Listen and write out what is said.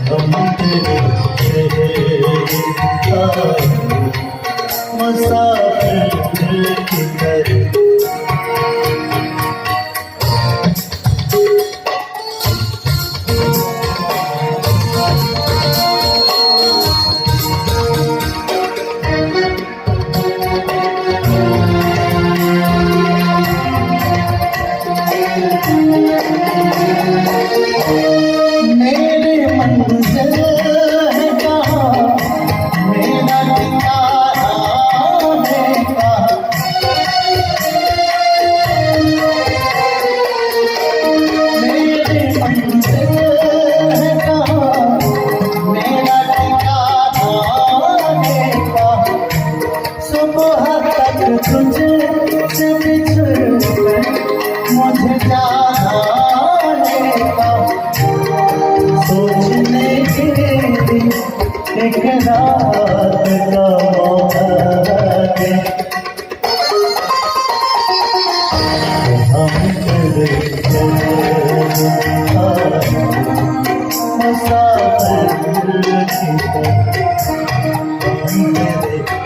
हम तेरे शहर आए, मुसाफिर की तरह। तुझसे बिछड़ मुझे जाने का सोचने के एक रात का मौका दे। हम तेरे मुसाफिर की तरह, हम तेरे